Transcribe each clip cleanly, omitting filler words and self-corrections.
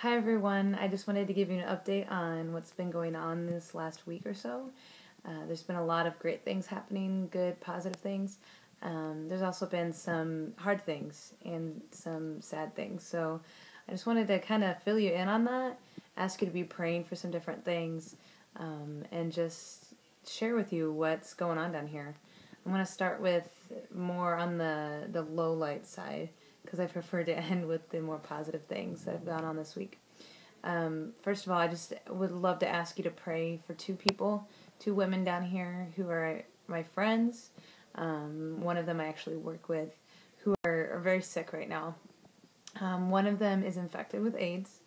Hi everyone, I just wanted to give you an update on what's been going on this last week or so. There's been a lot of great things happening, good, positive things. There's also been some hard things and some sad things. So I just wanted to kind of fill you in on that, ask you to be praying for some different things, and just share with you what's going on down here. I'm going to start with more on the low light side because I prefer to end with the more positive things that have gone on this week. First of all, I just would love to ask you to pray for two women down here who are my friends. One of them I actually work with who are very sick right now. One of them is infected with AIDS,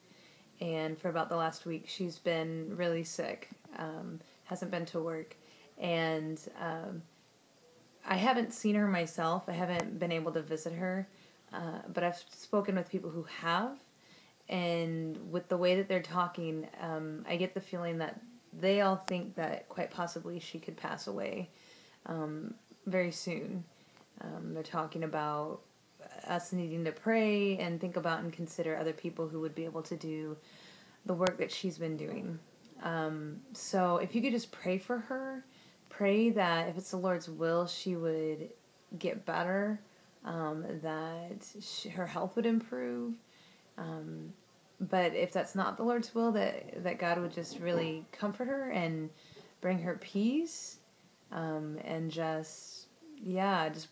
and for about the last week she's been really sick, hasn't been to work, and I haven't seen her myself. I haven't been able to visit her, but I've spoken with people who have, and with the way that they're talking, I get the feeling that they all think that quite possibly she could pass away very soon. They're talking about us needing to pray and think about and consider other people who would be able to do the work that she's been doing. So if you could just pray for her, pray that if it's the Lord's will, she would get better, that her health would improve. But if that's not the Lord's will, that God would just really comfort her and bring her peace, and just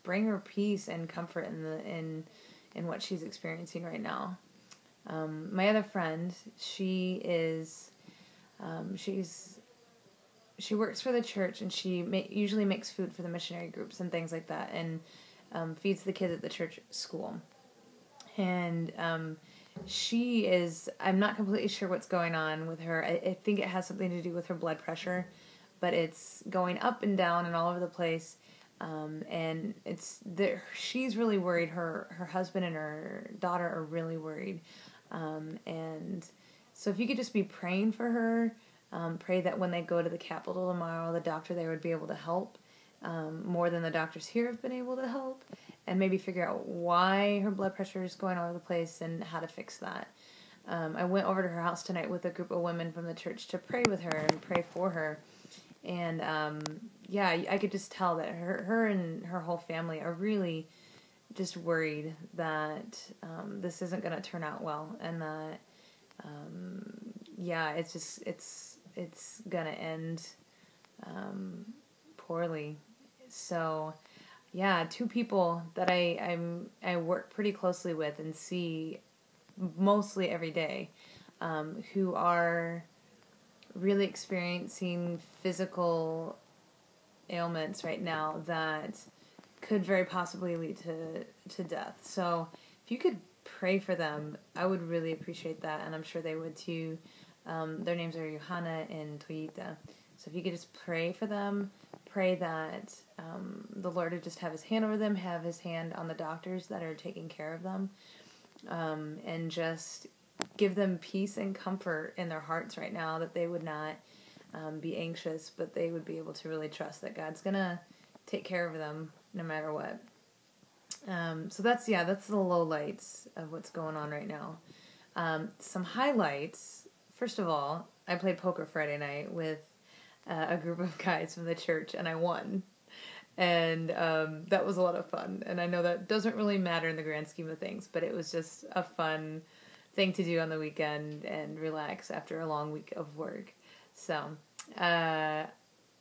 bring her peace and comfort in what she's experiencing right now. My other friend, she works for the church, and she usually makes food for the missionary groups and things like that, and feeds the kids at the church school. And I'm not completely sure what's going on with her. I think it has something to do with her blood pressure, but it's going up and down and all over the place. And she's really worried. Her husband and her daughter are really worried. And so if you could just be praying for her, pray that when they go to the Capitol tomorrow, the doctor there would be able to help, more than the doctors here have been able to help, and maybe figure out why her blood pressure is going all over the place and how to fix that. I went over to her house tonight with a group of women from the church to pray with her and pray for her. And I could just tell that her and her whole family are really just worried that this isn't going to turn out well, and that it's going to end poorly. So two people that I work pretty closely with and see mostly every day, who are really experiencing physical ailments right now that could very possibly lead to death. So if you could pray for them, I would really appreciate that, and I'm sure they would too. Their names are Johanna and Toyita. So if you could just pray for them, pray that the Lord would just have his hand over them, have his hand on the doctors that are taking care of them, and just give them peace and comfort in their hearts right now, that they would not be anxious, but they would be able to really trust that God's going to take care of them no matter what. So that's the low lights of what's going on right now. Some highlights. First of all, I played poker Friday night with a group of guys from the church, and I won. And that was a lot of fun. And I know that doesn't really matter in the grand scheme of things, but it was just a fun thing to do on the weekend and relax after a long week of work. So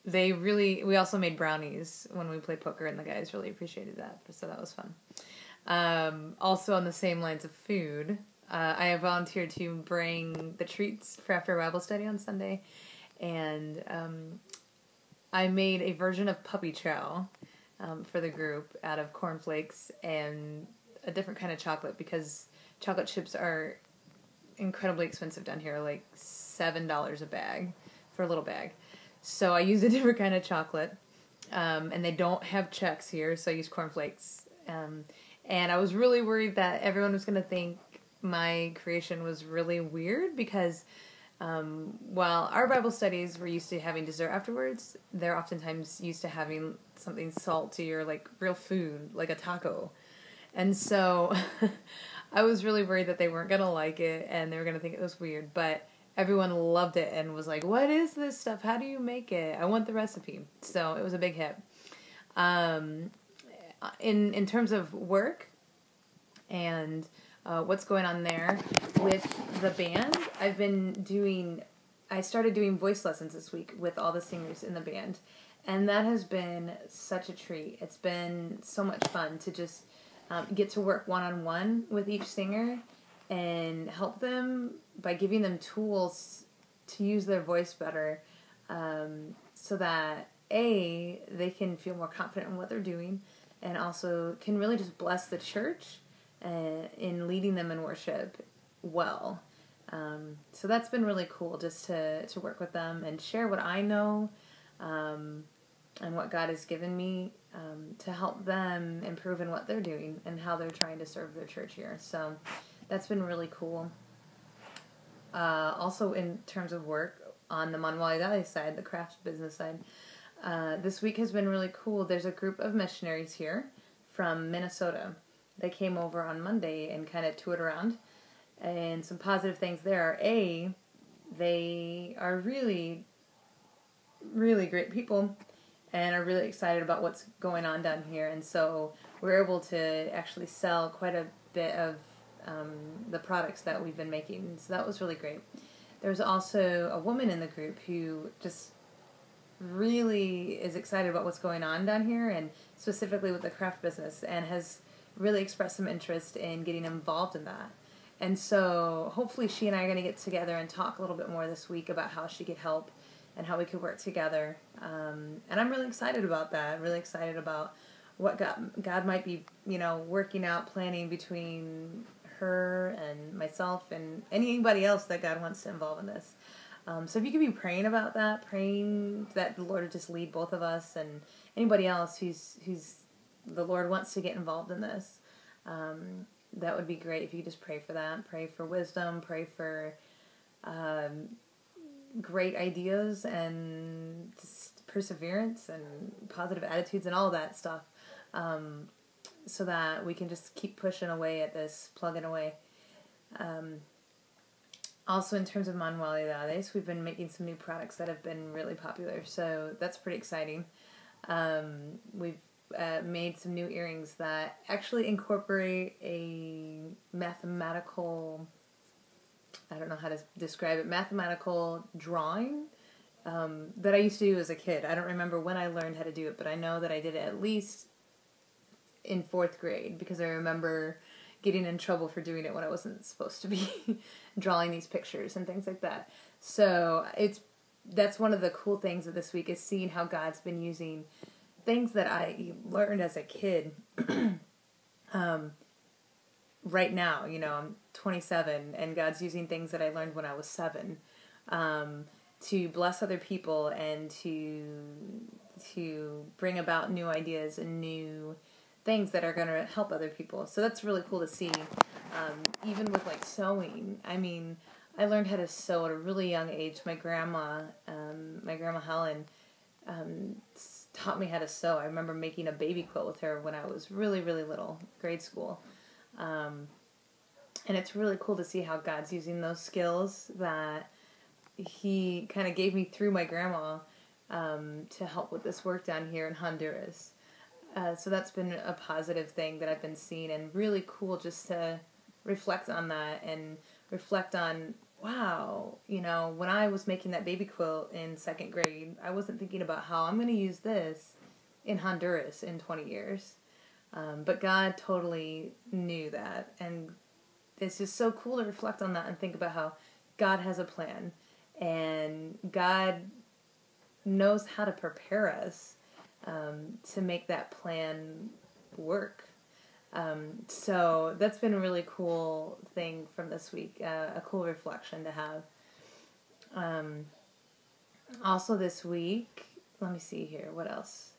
we also made brownies when we played poker, and the guys really appreciated that. So that was fun. Also on the same lines of food, I have volunteered to bring the treats for after Bible study on Sunday. And I made a version of puppy chow for the group out of cornflakes and a different kind of chocolate, because chocolate chips are incredibly expensive down here, like $7 a bag for a little bag. So I used a different kind of chocolate, and they don't have Chex here, so I used cornflakes. And I was really worried that everyone was going to think my creation was really weird, because while our Bible studies were used to having dessert afterwards, they're oftentimes used to having something salty or like real food, like a taco. And so I was really worried that they weren't going to like it and they were going to think it was weird, but everyone loved it and was like, what is this stuff? How do you make it? I want the recipe. So it was a big hit. In terms of work and what's going on there with the band, I started doing voice lessons this week with all the singers in the band. And that has been such a treat. It's been so much fun to just get to work one-on-one with each singer and help them by giving them tools to use their voice better, so that, A, they can feel more confident in what they're doing, and also can really just bless the church in leading them in worship well. So that's been really cool, just to work with them and share what I know, and what God has given me, to help them improve in what they're doing and how they're trying to serve their church here. So that's been really cool. Also, in terms of work on the Monwale Valley side, the craft business side, this week has been really cool. There's a group of missionaries here from Minnesota. They came over on Monday and kind of toured around. And some positive things there are, A, they are really, really great people and are really excited about what's going on down here. And so we're able to actually sell quite a bit of the products that we've been making. So that was really great. There's also a woman in the group who just really is excited about what's going on down here, and specifically with the craft business, and has really expressed some interest in getting involved in that. And so hopefully she and I are going to get together and talk a little bit more this week about how she could help and how we could work together. And I'm really excited about that. I'm really excited about what God might be, working out, planning between her and myself and anybody else that God wants to involve in this. So if you could be praying about that, praying that the Lord would just lead both of us and anybody else who's the Lord wants to get involved in this, that would be great if you could just pray for that. Pray for wisdom, pray for great ideas and just perseverance and positive attitudes and all that stuff, so that we can just keep pushing away at this, plugging away. Also, in terms of Manualidades, we've been making some new products that have been really popular, so that's pretty exciting. We've made some new earrings that actually incorporate a mathematical, I don't know how to describe it, mathematical drawing that I used to do as a kid. I don't remember when I learned how to do it, but I know that I did it at least in 4th grade, because I remember getting in trouble for doing it when I wasn't supposed to be drawing these pictures and things like that. So that's one of the cool things of this week, is seeing how God's been using things that I learned as a kid. Right now, I'm 27, and God's using things that I learned when I was 7, to bless other people and to bring about new ideas and new things that are going to help other people. So that's really cool to see. Even with sewing, I learned how to sew at a really young age. My grandma Helen, taught me how to sew. I remember making a baby quilt with her when I was really, really little, grade school. And it's really cool to see how God's using those skills that He kind of gave me through my grandma, to help with this work down here in Honduras. So that's been a positive thing that I've been seeing, and really cool just to reflect on that and reflect on, wow, when I was making that baby quilt in 2nd grade, I wasn't thinking about how I'm going to use this in Honduras in 20 years. But God totally knew that, and it's just so cool to reflect on that and think about how God has a plan, and God knows how to prepare us to make that plan work. So that's been a really cool thing from this week, a cool reflection to have. Also this week, let me see here, what else?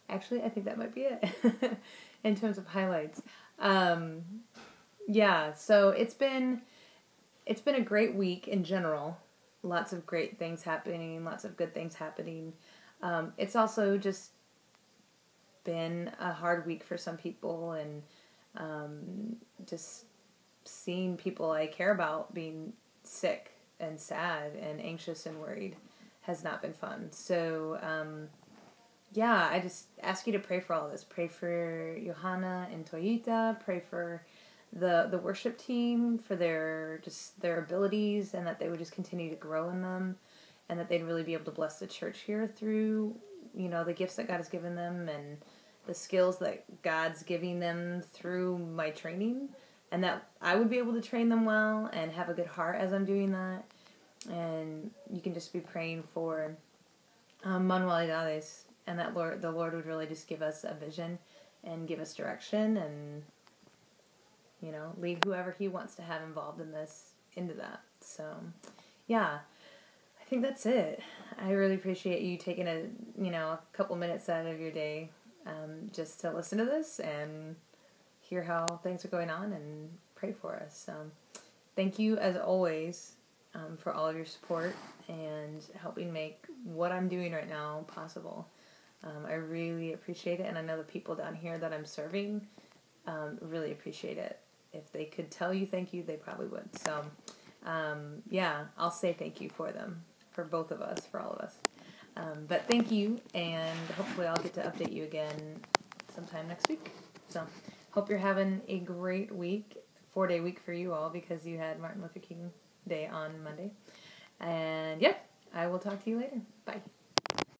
Actually, I think that might be it in terms of highlights. Yeah, so it's been a great week in general. Lots of great things happening, lots of good things happening. It's also just been a hard week for some people, and just seeing people I care about being sick and sad and anxious and worried has not been fun. So, yeah, I just ask you to pray for all of this. Pray for Johanna and Toyita. Pray for the worship team, for their abilities, and that they would just continue to grow in them, and that they'd really be able to bless the church here through, the gifts that God has given them and the skills that God's giving them through my training, and that I would be able to train them well and have a good heart as I'm doing that. And you can just be praying for manualidades, and that the Lord would really just give us a vision and give us direction, and lead whoever He wants to have involved in this into that. So, yeah, I think that's it. I really appreciate you taking a couple minutes out of your day just to listen to this and hear how things are going on and pray for us. So, thank you as always for all of your support and helping make what I'm doing right now possible. I really appreciate it, and I know the people down here that I'm serving really appreciate it. If they could tell you thank you, they probably would. So, yeah, I'll say thank you for them, for both of us, for all of us. But thank you, and hopefully I'll get to update you again sometime next week. So, hope you're having a great week, 4-day week for you all, because you had Martin Luther King Day on Monday. And, yeah, I will talk to you later. Bye.